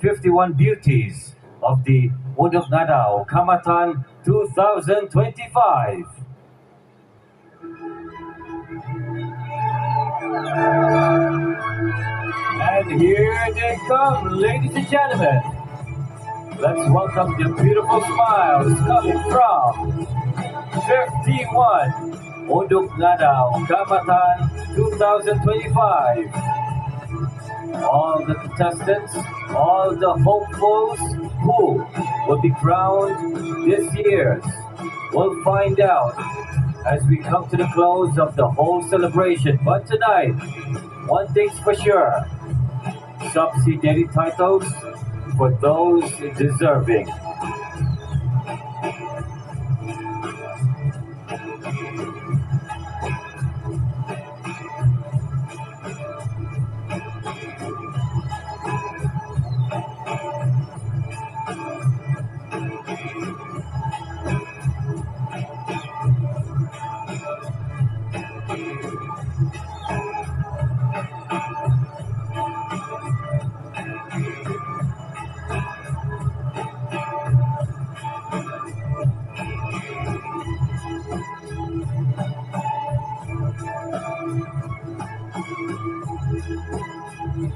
51 beauties of the Undok Nadao Kamatan 2025. And here they come, ladies and gentlemen. Let's welcome the beautiful smiles coming from 51 Undok Nadao Kamatan 2025. All the contestants, all the hopefuls who will be crowned this year's, we'll find out as we come to the close of the whole celebration. But tonight, one thing's for sure, subsidiary titles for those deserving.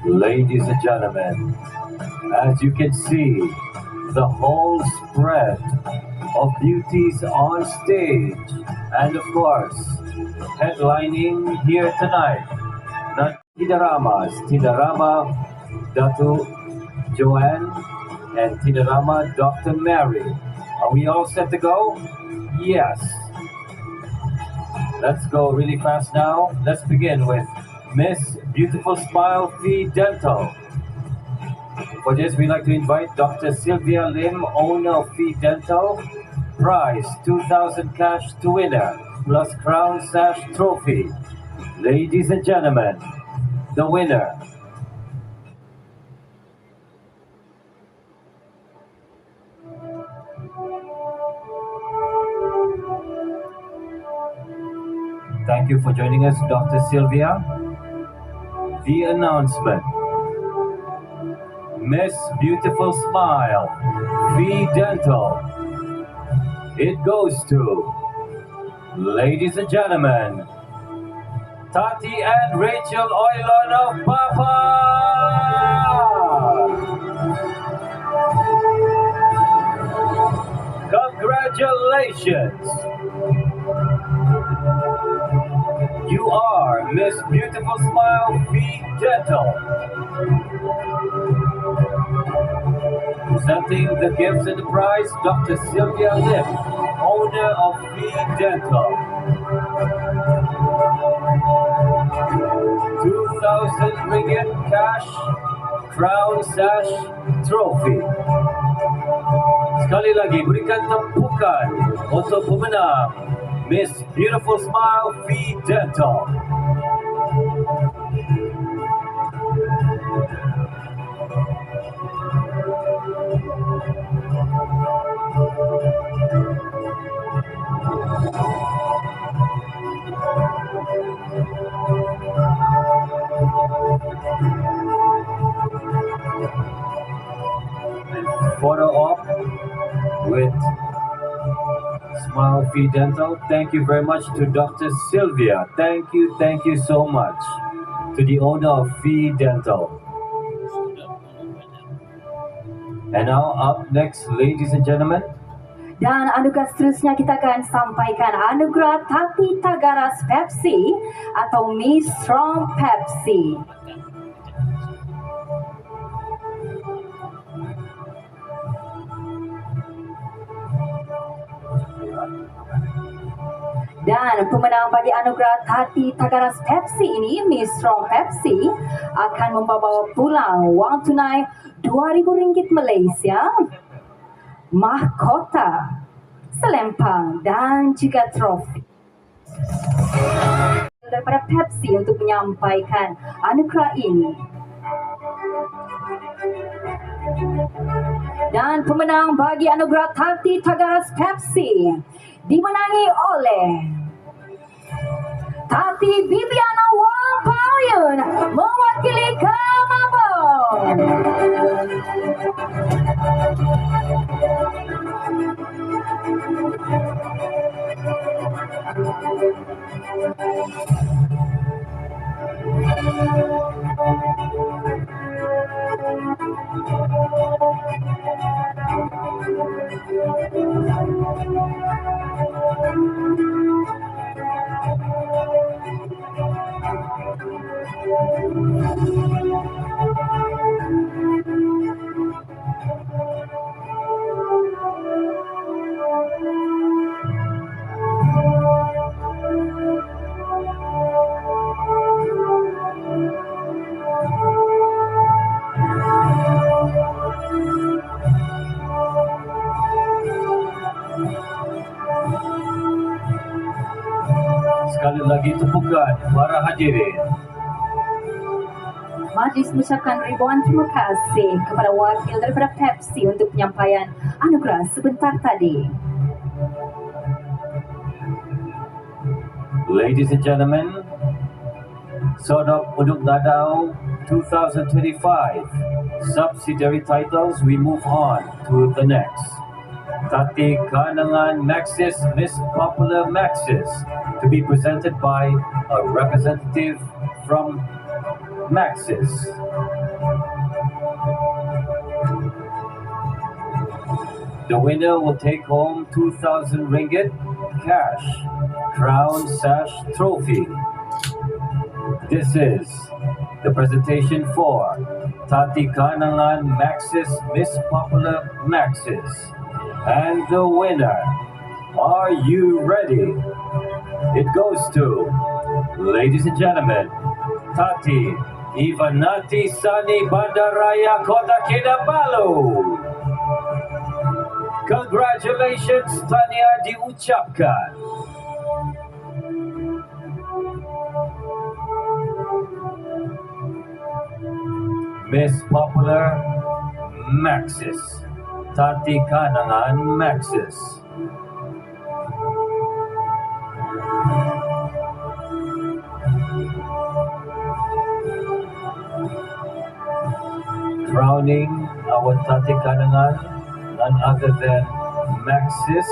Ladies and gentlemen, as you can see, the whole spread of beauties on stage, and of course, headlining here tonight, not Tinaramas, Tinarama Datu Joanne and Tinarama Dr. Mary. Are we all set to go? Yes. Let's go really fast now. Let's begin with Miss Beautiful Smile Fee Dental. For this, we'd like to invite Dr. Sylvia Lim, owner of Fee Dental. Prize, 2,000 cash to winner, plus Crown Sash Trophy. Ladies and gentlemen, the winner. Thank you for joining us, Dr. Sylvia. The announcement. Miss Beautiful Smile, Fee Dental. It goes to, ladies and gentlemen, Tati and Rachel Oilon of Papa. Congratulations. You are Miss Beautiful Smile Fee Dental. Presenting the gifts and the prize, Dr. Sylvia Lim, owner of Fee Dental. 2,000 ringgit cash, Crown Sash Trophy. Sekali lagi, berikan tempukan untuk pemenang Miss Beautiful Smile Fee Dental. Photo op with Smile Fee Dental. Thank you very much to Dr. Sylvia. Thank you so much to the owner of Fee Dental. And now up next, ladies and gentlemen. Dan anugerah seterusnya kita akan sampaikan anugerah Tati Tagaras Pepsi atau Miss Strong Pepsi. Dan pemenang bagi anugerah Tati Tagaras Pepsi ini, Miss Strong Pepsi, akan membawa pulang wang tunai RM2,000 Malaysia, mahkota, selempang dan juga trofi. Daripada Pepsi untuk menyampaikan anugerah ini. Dan pemenang bagi anugerah Tati Tagaras Pepsi dimenangi oleh Tati Bibiana Wang Payun mewakili Kamabon. Sekali lagi tepukan para hadirin. Majlis mengucapkan ribuan terima kasih kepada wakil daripada Pepsi untuk penyampaian anugerah sebentar tadi. Ladies and gentlemen, Sodok Unduk Nadao 2025 subsidiary titles, we move on to the next. Tati Kanangan Maxis Miss Popular Maxis, to be presented by a representative from Maxis. The winner will take home 2,000 ringgit cash, crown, sash, trophy. This is the presentation for Tati Kanangan Maxis Miss Popular Maxis. And the winner, are you ready? It goes to, ladies and gentlemen, Tati Ivanati Sani Bandaraya Kota Kinabalu. Congratulations, Tania diucapkan. Miss Popular Maxis, Tati Kanangan Maxis. Crowning our Tati Kanangan, none other than Maxis.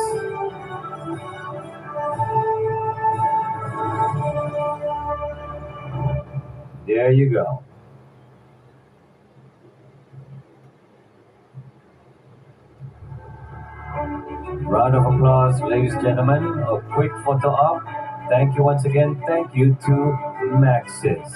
There you go. Round of applause, ladies and gentlemen. A quick photo op. Thank you once again. Thank you to Maxis.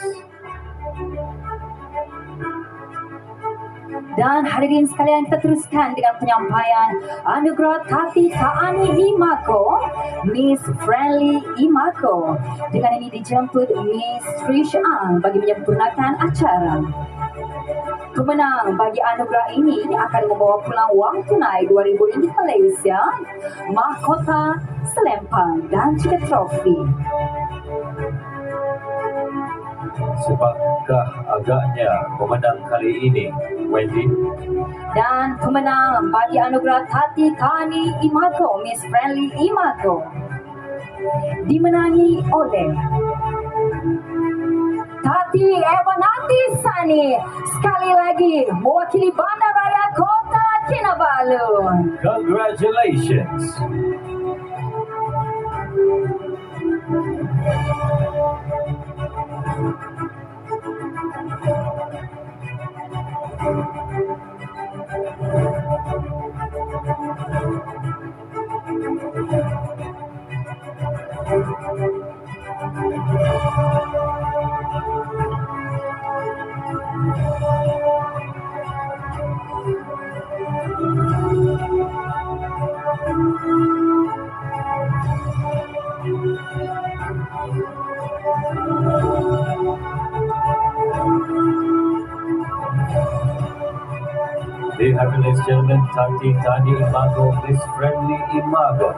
Dan hadirin sekalian, kita teruskan dengan penyampaian anugerah Tati Taani Imako, Miss Friendly Imako. Dengan ini dijemput Miss Trish Ang bagi menyempurnakan acara. Pemenang bagi anugerah ini akan membawa pulang wang tunai RM2,000 Malaysia, mahkota, selempang dan juga trofi. Siapakah agaknya pemenang kali ini, Wendy? Dan pemenang bagi anugerah Tati Taani Imako, Miss Friendly Imako, dimenangi oleh Tati Ewanati Sani, sekali lagi mewakili Bandaraya Kota Kinabalu. Congratulations. Dear happy ladies and gentlemen, Tati Tani Imago, Miss Friendly Imago.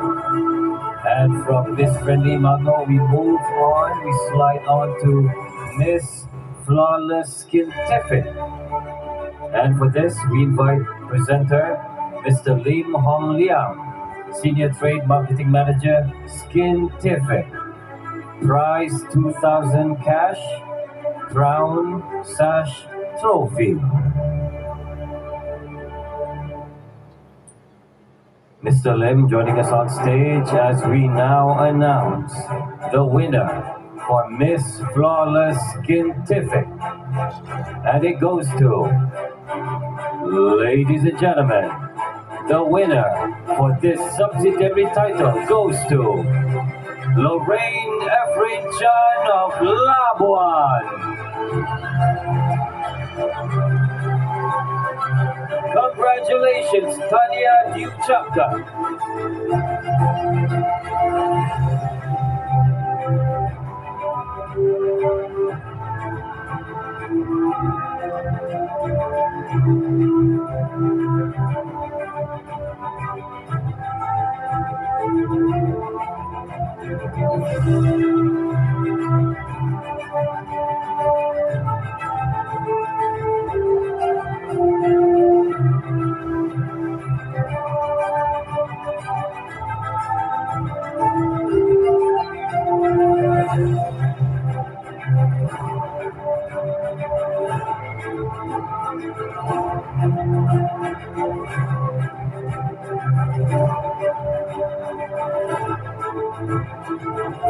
And from Miss Friendly Imago, we move on, we slide on to Miss Flawless Skintific. And for this, we invite presenter, Mr. Lim Hong Liang, Senior Trade Marketing Manager, Skintific. Prize 2,000 cash, crown, sash, trophy. Mr. Lim joining us on stage as we now announce the winner for Miss Flawless Skintific. And it goes to Ladies and gentlemen, the winner for this subsidiary title goes to Lorraine Efrin Chan of Labuan. Congratulations, Tanya Diuchaka.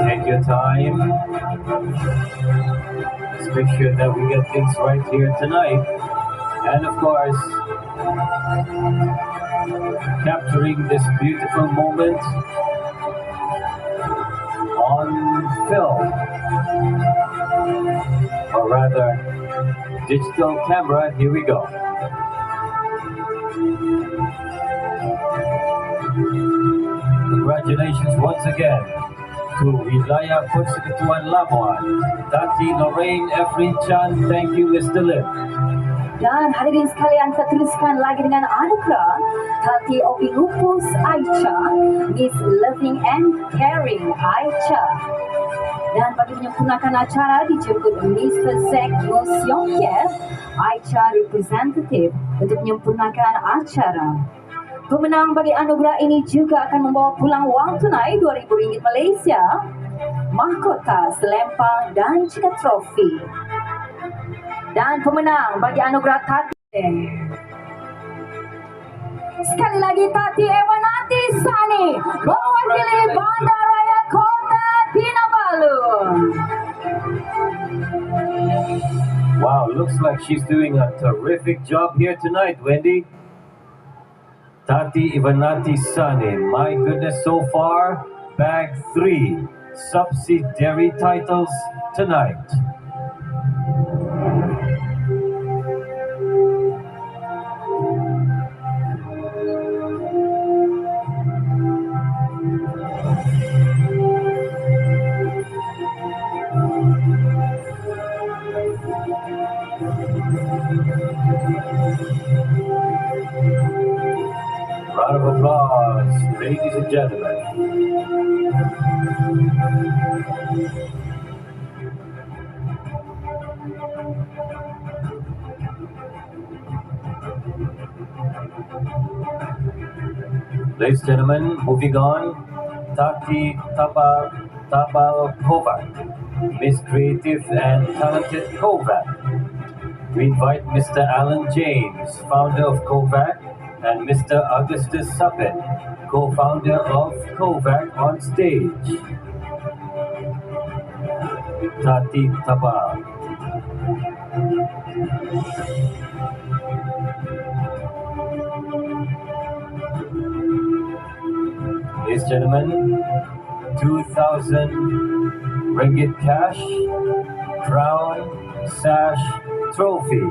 Take your time. Let's make sure that we get things right here tonight. And of course, capturing this beautiful moment on film. Or rather, digital camera. Here we go. Congratulations once again to Wilaya Persekutuan Labuan, Tati Lorraine Efrin Chan. Thank you, Mr. Lim. Dan hadirin sekalian, kita teruskan lagi dengan anugerah Tati Opilupus Aicha, Miss Loving and Caring Aicha. Dan bagi menyempurnakan acara dijemput Mr. Zek Musyongkyev, Aicha Representative, untuk menyempurnakan acara. Pemenang bagi anugerah ini juga akan membawa pulang wang tunai RM2,000 Malaysia, mahkota, selempang dan juga trofi. Dan pemenang bagi anugerah Tati, sekali lagi Tati Ewanati Sani, mewakili Bandaraya Kota Kinabalu. Wow, looks like she's doing a terrific job here tonight, Wendy. Tati Ivanati Sani, my goodness, so far, bag 3 subsidiary titles tonight. Round of applause, ladies and gentlemen. Ladies and gentlemen, moving on, Tati Tabal Kovac, Miss Creative and Talented Kovac. We invite Mr. Alan James, founder of Kovac, and Mr. Augustus Sapet, co-founder of Kovac, on stage. Tati Tabal. Ladies and gentlemen, 2,000 ringgit cash, crown, sash, trophy.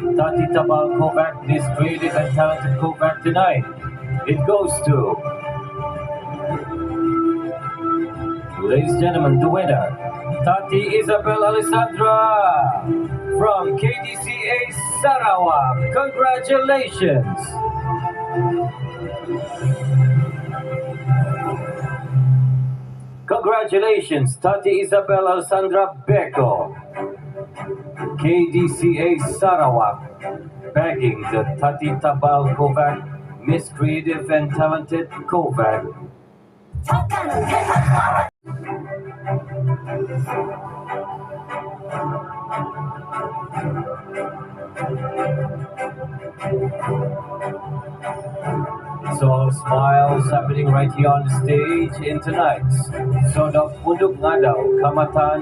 Tati Tabal Kovac, Miss Creative and Talented Kovac tonight. It goes to, ladies and gentlemen, the winner, Tati Isabel Alessandra from KDCA Sarawak. Congratulations! Congratulations, Tati Isabel Alessandra Beko, KDCA Sarawak, bagging the Tati Tabal Kovac, Miss Creative and Talented Kovac. It's all smiles happening right here on the stage in tonight's Sodok Punduk Ngadaw Kamatan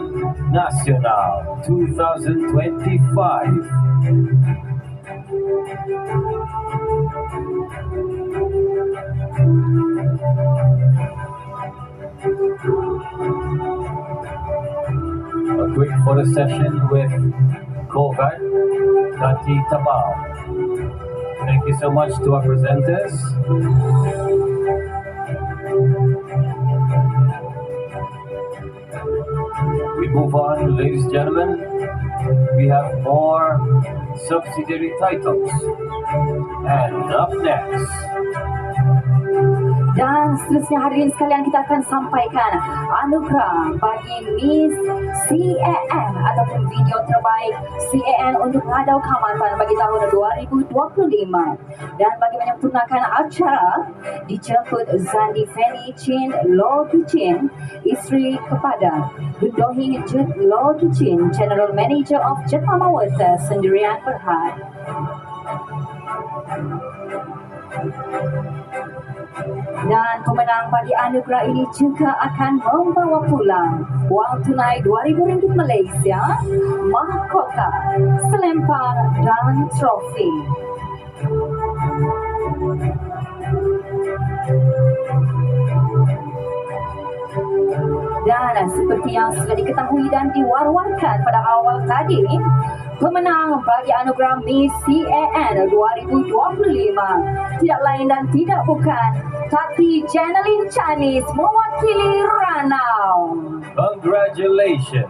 Nasional 2025. photo session with Kogat Tati Tabao. Thank you so much to our presenters. We move on, ladies and gentlemen. We have more subsidiary titles. And up next, Dan seterusnya hadirin sekalian, kita akan sampaikan anugerah bagi Miss CAN ataupun video terbaik CAN untuk Ngadau Kamatan bagi tahun 2025. Dan bagi menyempurnakan acara, dijemput Zandi Feni Chin Lo Kichin, isteri kepada Budohi Jud Lo Kichin, General Manager of Jetama Water Sendirian Berhad. Dan pemenang bagi anugerah ini juga akan membawa pulang wang tunai RM2,000 Malaysia, mahkota, selempang dan trofi. Dan seperti yang sudah diketahui dan diwar-warkan pada awal tadi, pemenang bagi anugerah Miss CAN 2025 tidak lain dan tidak bukan Tati Janelin Chanis mewakili Ranau. congratulations.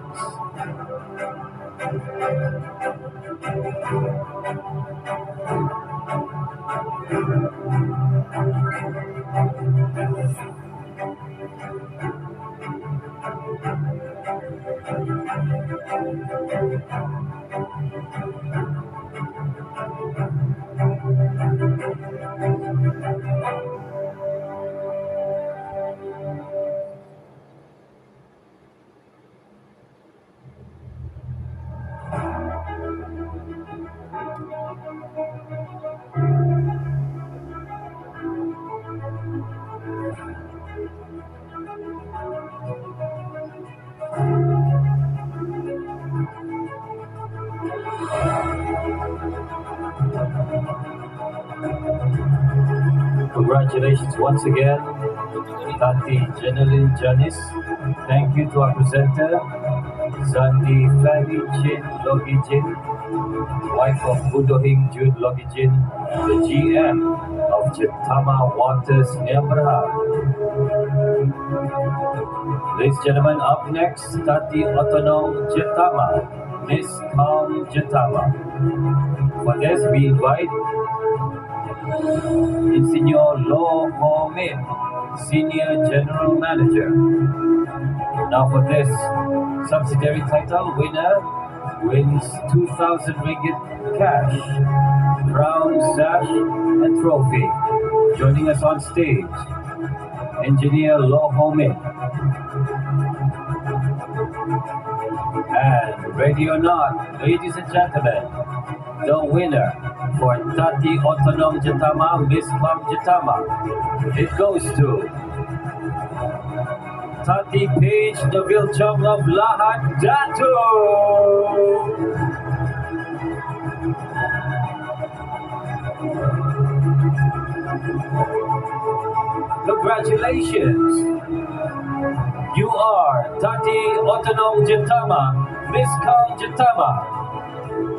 Congratulations once again, Tati Janelin Janis. Thank you to our presenter, Zandi Fani Chin Logijin, wife of Budohing Jude Logijin, the GM of Jetama Waters Niamberhad. Ladies and gentlemen, up next, Tati Otonom Jetama, Miss Calm Jetama. For this, we invite Insignor Lo Ho Min, Senior General Manager. Now for this subsidiary title, winner wins 2,000 ringgit cash, crown, sash, and trophy. Joining us on stage, Engineer Lo Ho Min. And ready or not, ladies and gentlemen, the winner for Tati Otonom Jetama, Miss Calm Jetama, it goes to Tati Page Neville Chong of Lahad Datu. Congratulations! You are Tati Otonom Jetama, Miss Calm Jetama.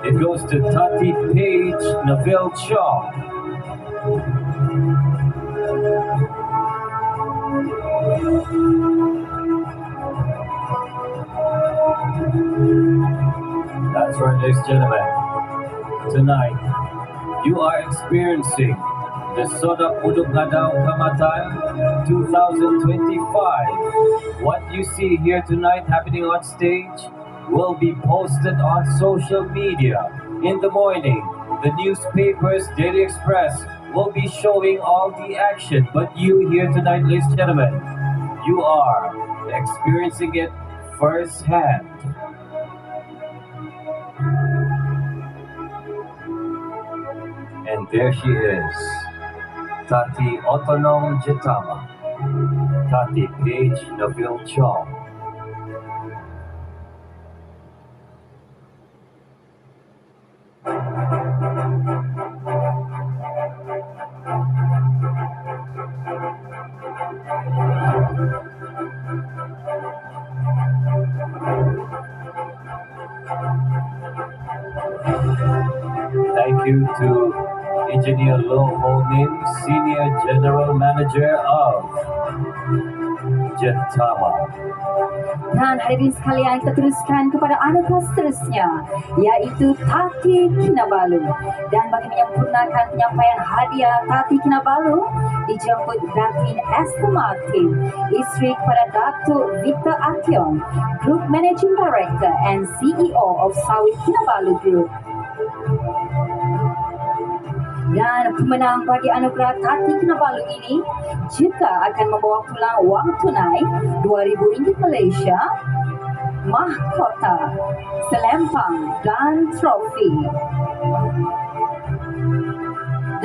It goes to Tati Page Neville Chong. That's right, ladies and gentlemen. Tonight, you are experiencing the Soda Puduk Ngadau Kamatan 2025. What you see here tonight happening on stage will be posted on social media. In the morning, the newspapers, Daily Express, will be showing all the action. But you here tonight, ladies and gentlemen, you are experiencing it firsthand. And there she is, Tati Otonom Jetama, Tati Page Neville Chong. Engineer Loh Ho Min, Senior General Manager of Jetama. Dan hadirin sekalian, kita teruskan kepada anugerah seterusnya, iaitu Tati Kinabalu. Dan bagi menyempurnakan penyampaian hadiah Tati Kinabalu, dijemput Datin Esther Martin, isteri kepada Datuk Victor Ation, Group Managing Director and CEO of Sawit Kinabalu Group. Dan pemenang bagi anugerah Tati Kinabalu ini juga akan membawa pulang wang tunai RM2,000 Malaysia, mahkota, selempang dan trofi.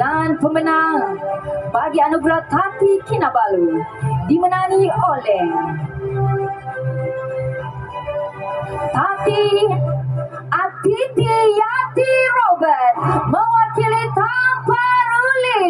Dan pemenang bagi anugerah Tati Kinabalu dimenangi oleh Tati Aditi Yati Robert mewakili Taparuli.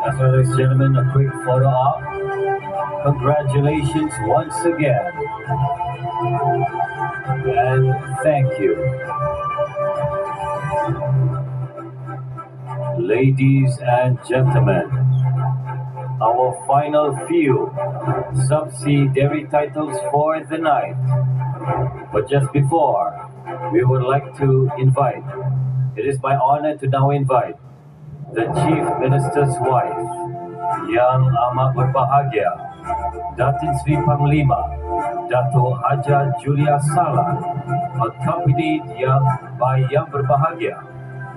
As well, ladies and gentlemen, a quick photo op. Congratulations once again. And thank you. Ladies and gentlemen, our final few subsidiary titles for the night. But just before, we would like to invite, it is my honor to now invite the Chief Minister's wife, Yang Amat Berbahagia, Datin Sri Panglima, Dato' Haja Julia Salah, accompanied by Yang Berbahagia,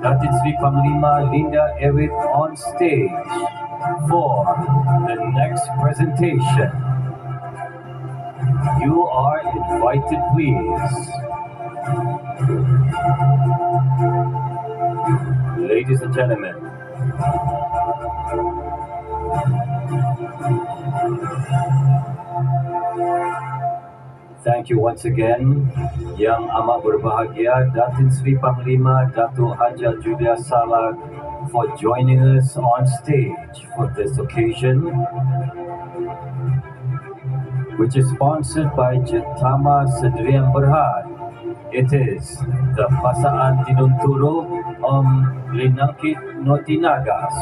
Datin Sri Panglima Linda Ewit on stage for the next presentation. You are invited, please. Ladies and gentlemen, thank you once again, Yang Amat Berbahagia, Datin Sri Panglima Dato' Haja Julia Salah, for joining us on stage for this occasion, which is sponsored by Jetama Sedrian Berhad. It is the Pasaan Tinunturu Linangkit Notinagas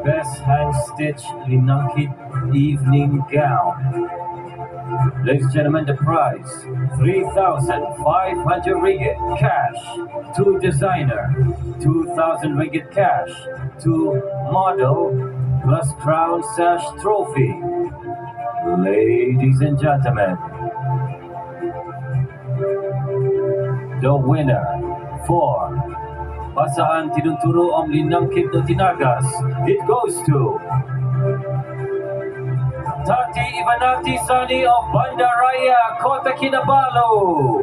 Best Hand Stitch Linangkit Evening Gown. Ladies and gentlemen, the prize, 3,500 ringgit cash to designer, 2,000 ringgit cash to model, plus crown sash trophy. Ladies and gentlemen, the winner for Pasaan Tinunturu Linangkit Notinagas, it goes to Tati Ivanati Sani of Bandaraya, Kota Kinabalu.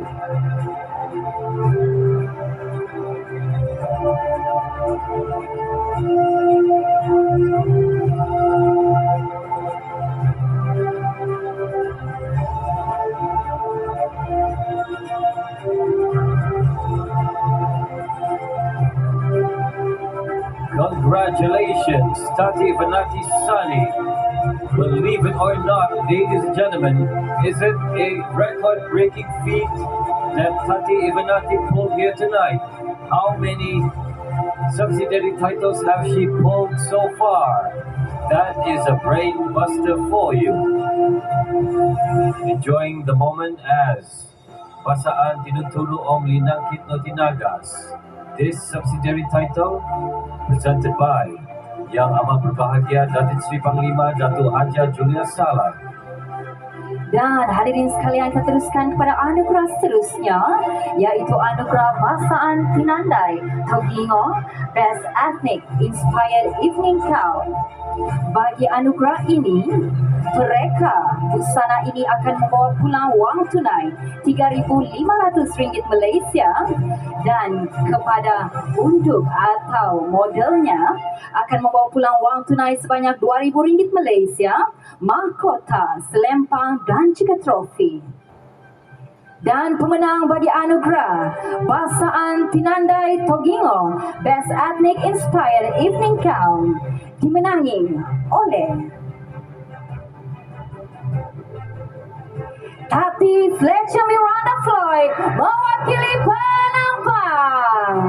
Congratulations, Tati Ivanati Sani. Believe it or not, ladies and gentlemen, is it a record-breaking feat that Tati Ivanati pulled here tonight? How many subsidiary titles have she pulled so far? That is a brain buster for you. Enjoying the moment as Pasaan Tinunturu Linangkit Notinagas. This subsidiary title presented by Yang Amat Berbahagia Datin Sri Panglima Dato' Haja Julia Salah. Dan hadirin sekalian, kita teruskan kepada anugerah seterusnya, iaitu anugerah Basaan Tinandai Togingo Best Ethnic Inspired Evening Gown. Bagi anugerah ini, busana ini akan membawa pulang wang tunai RM3,500 Malaysia, dan kepada unduk atau modelnya akan membawa pulang wang tunai sebanyak RM2,000 Malaysia, mahkota, selempang dan juga trofi. Dan pemenang bagi anugerah Basaan Tinandai Togingo Best Ethnic Inspired Evening Gown dimenangi oleh Tati Fletcher Miranda Floyd mewakili Penampang.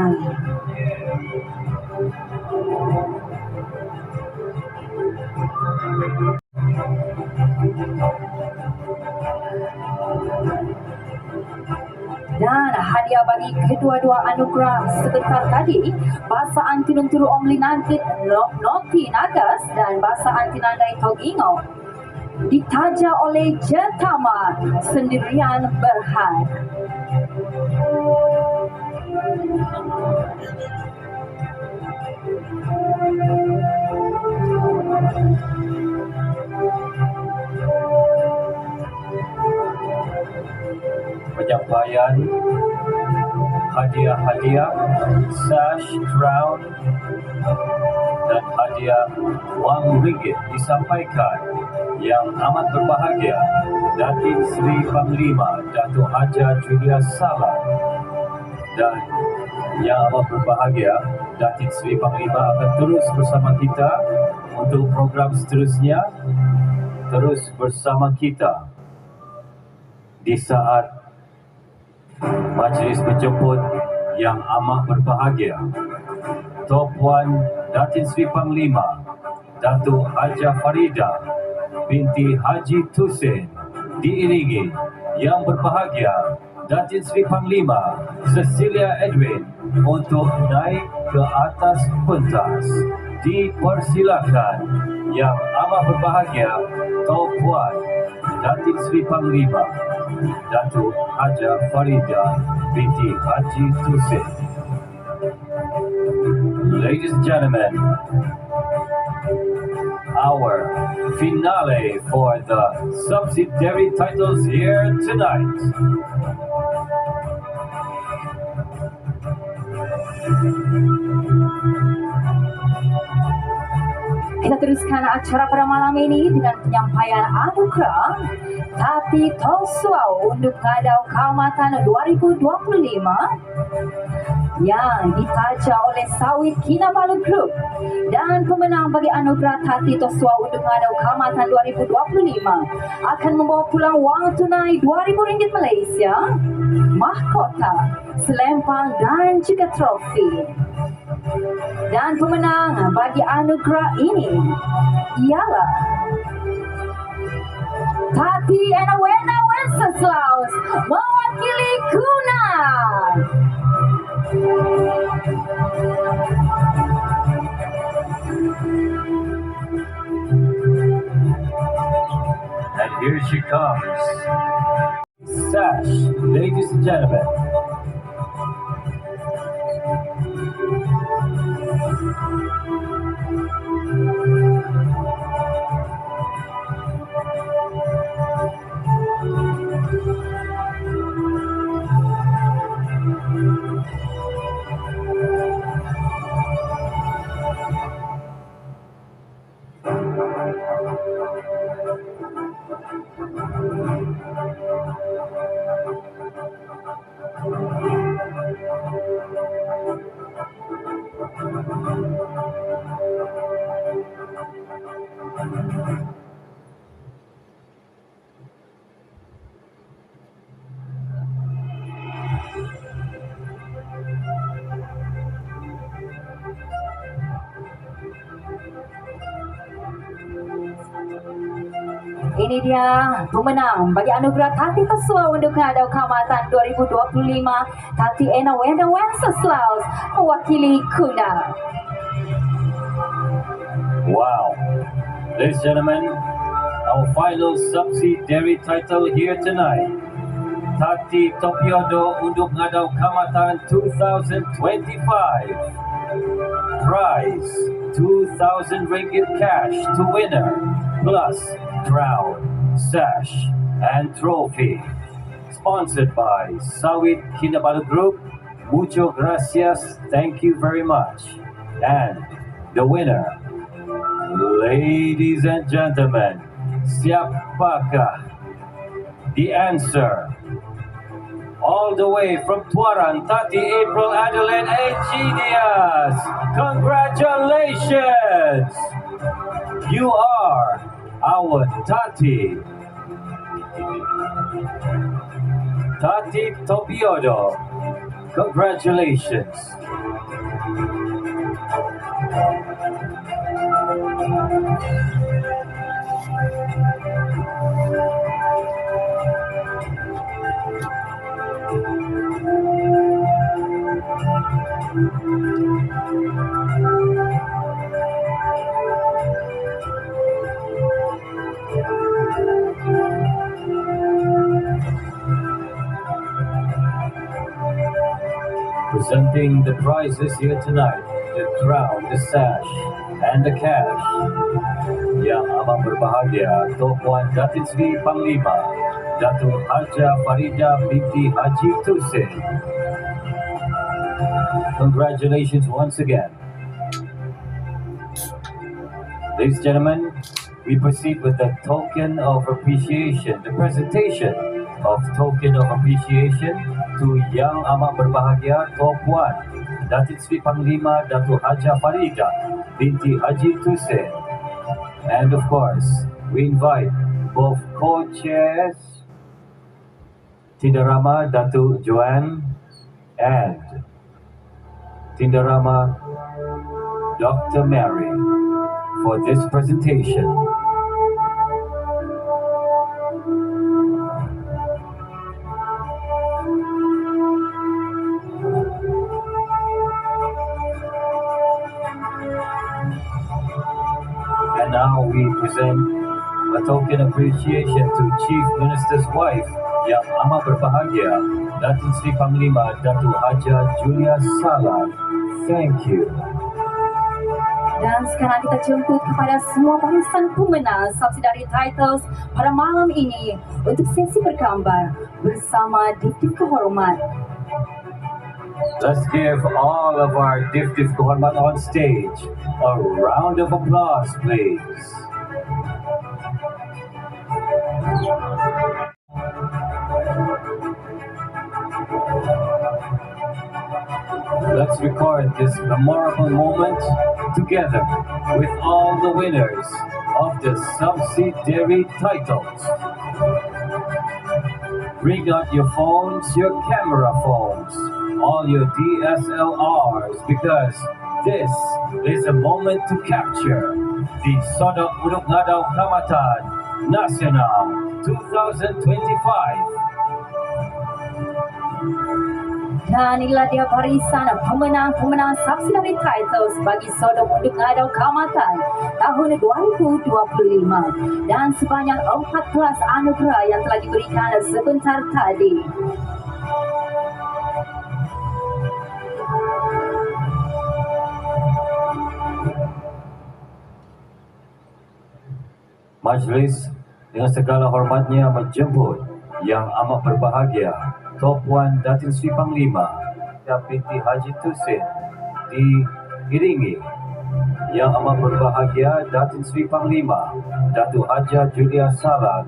Dan hadiah bagi kedua-dua anugerah sebentar tadi, Basaan Tinun Turu Omli Nangkit Noti Nagas dan Basaan Tinandai Togingo, ditaja oleh Jetama Sendirian Berhad. Penyampaian hadiah-hadiah, sash, crown dan hadiah wang ringgit disampaikan yang amat berbahagia Datin Sri Panglima Datuk Haja Julia Salah, dan yang amat berbahagia Datin Sri Panglima akan terus bersama kita untuk program seterusnya, terus bersama kita di saat majlis menjemput yang amat berbahagia. Top 1 Datin Sri Panglima Datuk Haja Farida binti Haji Tusin, diiringi yang berbahagia Datin Sri Panglima Cecilia Edwin untuk naik ke atas pentas. Dipersilakan yang amat berbahagia Top 1 Datin Sri Panglima Datuk Haja Farida binti Haji Tusin. Ladies and gentlemen, our finale for the subsidiary titles here tonight. Kita teruskan acara pada malam ini dengan penyampaian anugerah Tati Toswau Unduk Ngadau Kaamatan 2025 yang ditaja oleh Sawit Kinabalu Group, dan pemenang bagi anugerah Tati Toswau Unduk Ngadau Kaamatan 2025 akan membawa pulang wang tunai RM2,000 Malaysia, mahkota, selempang dan juga trofi. Dan pemenang bagi anugerah ini ialah Tati Enawena Wenceslaus mewakili Kuna. And here she comes. Sash, ladies and gentlemen. Ini dia pemenang bagi anugerah Tati Toswau Unduk Ngadau Kaamatan 2025, Tati Enawena Wenceslaus mewakili Kuna. Wow. Ladies and gentlemen, our final subsidiary title here tonight. Tati Topiodo Unduk Ngadau Kamatan 2025. Prize 2,000 ringgit cash to winner, plus crown, sash, and trophy. Sponsored by Sawit Kinabalu Group. Mucho gracias, thank you very much. And the winner, ladies and gentlemen, siapakah? The answer, all the way from Tuaran, Tati April Adelaide Egidias. Congratulations! You are our Tati. Tati Topiodo. Congratulations. Presenting the prizes here tonight, the crown, the sash, and the cash. Yang amat berbahagia, Tuan Datin Sri Panglima, Datuk Haja Farida binti Haji Tusin. Congratulations once again. Ladies and gentlemen, we proceed with the token of appreciation, the presentation of token of appreciation to Yang Amat Berbahagia Tuan Datin Sri Panglima Datuk Haja Farida binti Haji Tusin. And of course, we invite both co-chairs, Tindarama Datuk Joanne and Tindarama Dr. Mary for this presentation. And now we present a token appreciation to Chief Minister's wife, Yang Amat Berbahagia, Datin Sri Panglima Datuk Haja Julia Salah. Thank you. Dan sekarang kita jemput kepada semua barisan pemenang subsidiary titles pada malam ini untuk sesi bergambar bersama Diftif Kehormat. Let's give all of our Diftif Kehormat on stage a round of applause, please. Let's record this memorable moment together with all the winners of the subsidiary titles. Bring out your phones, your camera phones, all your DSLRs, because this is a moment to capture the Sodok Unduk Ngadau Kamatan Nasional 2025. Dan inilah dia barisan pemenang-pemenang subsidiary titles bagi Sodok Unduk Ngadau Kamatan tahun 2025. Dan sebanyak 14 anugerah yang telah diberikan sebentar tadi. Majlis dengan segala hormatnya menjemput Yang Amat Berbahagia Tuan Datin Sri Panglima binti Haji Tusin diiringi Yang Amat Berbahagia Datin Sri Panglima Datuk Haja Julia Salah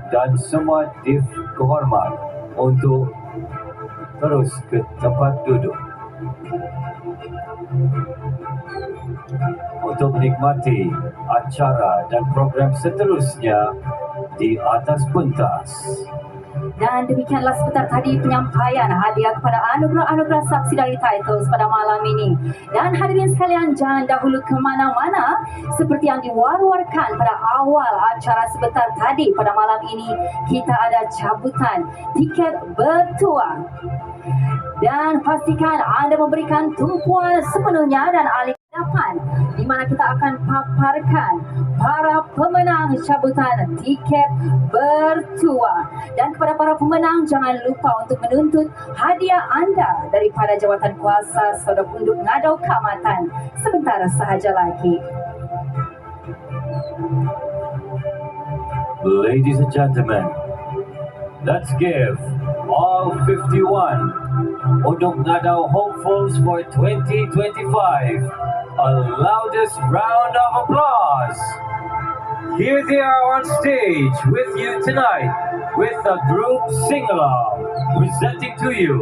dan semua Dif Kehormat untuk terus ke tempat duduk untuk menikmati acara dan program seterusnya di atas pentas. Dan demikianlah sebentar tadi penyampaian hadiah kepada anugerah-anugerah subsidiary titles pada malam ini. Dan hadirin sekalian, jangan dahulu ke mana-mana. Seperti yang diwar-warkan pada awal acara sebentar tadi, pada malam ini kita ada cabutan tiket bertuang. Dan pastikan anda memberikan tumpuan sepenuhnya dan alih Depan, di mana kita akan paparkan para pemenang cabutan tiket bertuah. Dan kepada para pemenang, jangan lupa untuk menuntut hadiah anda daripada Jawatan Kuasa Sodok Unduk Ngado Kamatan sebentar sahaja lagi. Ladies and gentlemen, let's give all 51 Unduk Ngado hopefuls for 2025 a loudest round of applause. Here they are on stage with you tonight with the group sing-along, presenting to you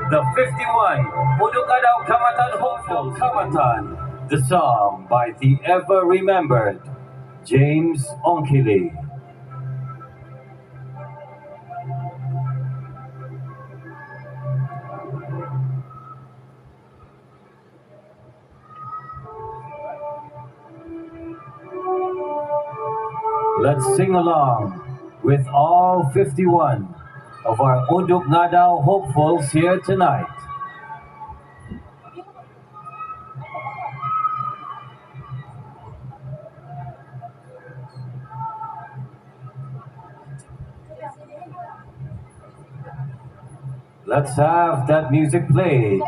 the 51 Unduk Ngado Kamatan Hopeful Kamatan, the song by the ever-remembered James Onkili. Let's sing along with all 51 of our Unduk Ngado hopefuls here tonight. Let's have that music played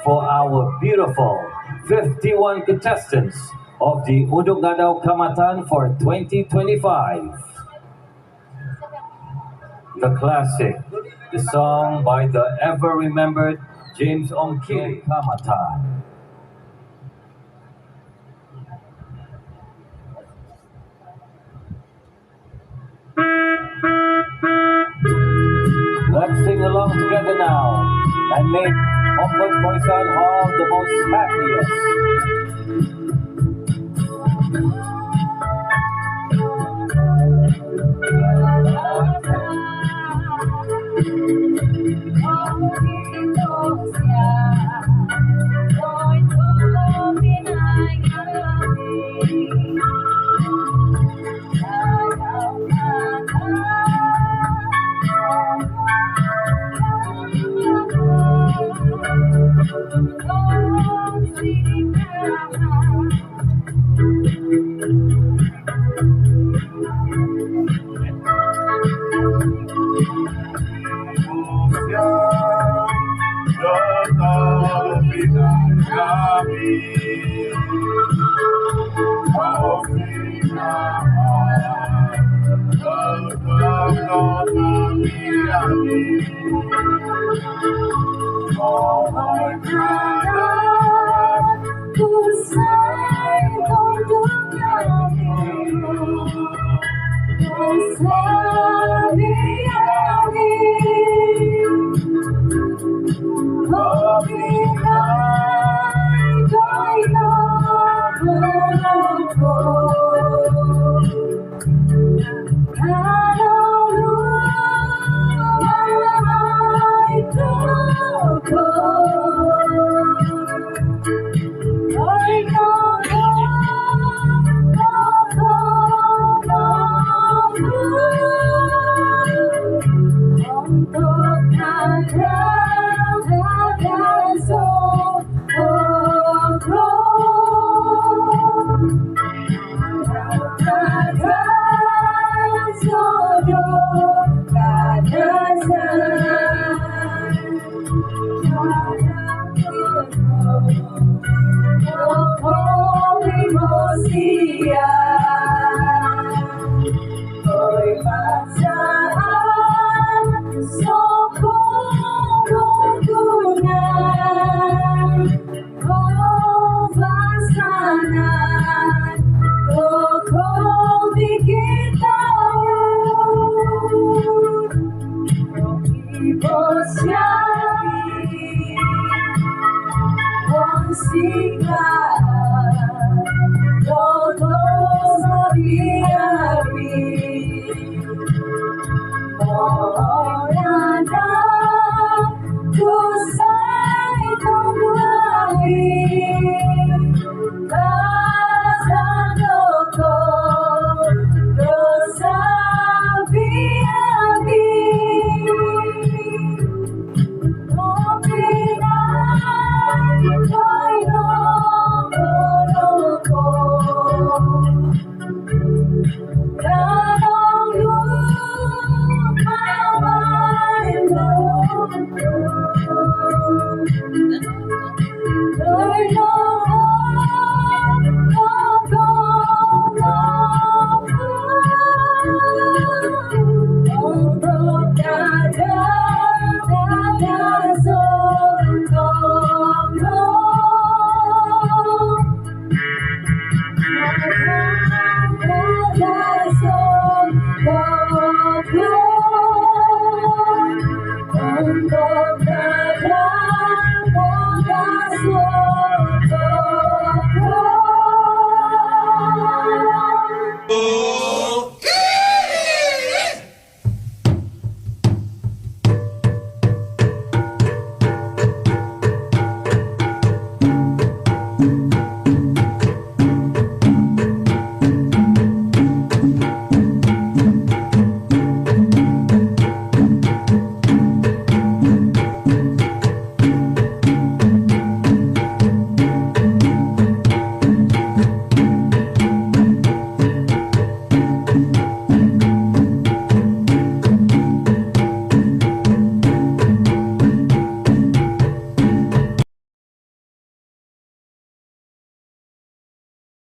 for our beautiful 51 contestants of the Unduk Ngado Kamatan for 2025. The classic, the song by the ever-remembered James Onkili Kamatan. Let's sing along together now and make Ompos Boysan Hall the most happiest. of the